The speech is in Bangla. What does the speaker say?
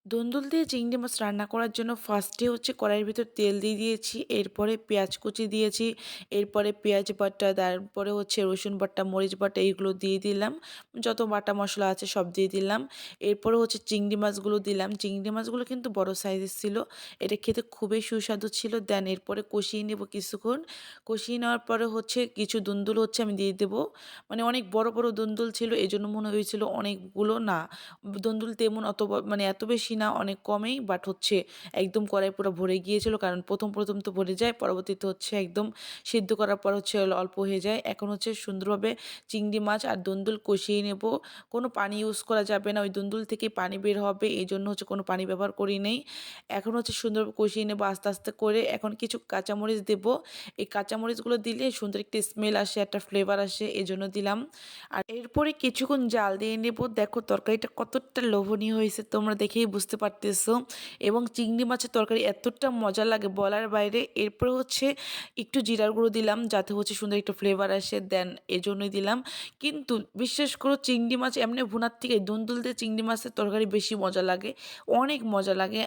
দুন্দুল দিয়ে চিংড়ি মাছ রান্না করার জন্য ফার্স্টে হচ্ছে কড়াইয়ের ভিতর তেল দিয়ে দিয়েছি, এরপরে পেঁয়াজ কুচি দিয়েছি, এরপরে পেঁয়াজ বাটা, তারপরে হচ্ছে রসুন বাটা, মরিচ বাটা এইগুলো দিয়ে দিলাম। যত বাটা মশলা আছে সব দিয়ে দিলাম। এরপরে হচ্ছে চিংড়ি মাছগুলো দিলাম। চিংড়ি মাছগুলো কিন্তু বড় সাইজের ছিল। এটা খেতে খুবই সুস্বাদু ছিল। দেন এরপরে কষিয়ে নেব কিছুক্ষণ। কষিয়ে নেওয়ার পরে হচ্ছে কিছু দুন্দুল হচ্ছে আমি দিয়ে দেবো। মানে অনেক বড় বড় দুন্দুল ছিল, এজন্য মনে হয়েছিল অনেকগুলো না। দন্দুল তেমন অত মানে এত বেশি না, অনেক কমেই, বাট হচ্ছে একদম কড়াই পুরো ভরে গিয়েছিল, কারণ প্রথম তো ভরে যায়, পরবর্তীতে হচ্ছে একদম সিদ্ধ করার পর হচ্ছে অল্প হয়ে যায়। এখন হচ্ছে সুন্দরভাবে চিংড়ি মাছ আর দন্দুল কষিয়ে নেব। কোনো পানি ইউজ করা যাবে না, ওই দন্দুল থেকে পানি বের হবে, এই জন্য হচ্ছে কোনো পানি ব্যবহার করি নেই। এখন হচ্ছে সুন্দরভাবে কষিয়ে নেব আস্তে আস্তে করে। এখন কিছু কাঁচামরিচ দেব। এই কাঁচামরিচগুলো দিলে সুন্দর একটা স্মেল আসে, একটা ফ্লেভার আসে, এই জন্য দিলাম। আর এরপরে কিছুক্ষণ জাল দিয়ে নেব। দেখো তরকারিটা কতটা লোভনীয় হয়েছে, তোমরা দেখেই বুঝতে পারতেছো। এবং চিংড়ি মাছের তরকারি এতটা মজা লাগে বলার বাইরে। এরপরে হচ্ছে একটু জিরার গুঁড়ো দিলাম, যাতে হচ্ছে সুন্দর একটা ফ্লেভার আসে, দেন এজন্যই দিলাম। কিন্তু বিশ্বাস করো, চিংড়ি মাছ এমনি ভুনার থেকে দুন্দুল দিয়ে চিংড়ি মাছের তরকারি বেশি মজা লাগে, অনেক মজা লাগে।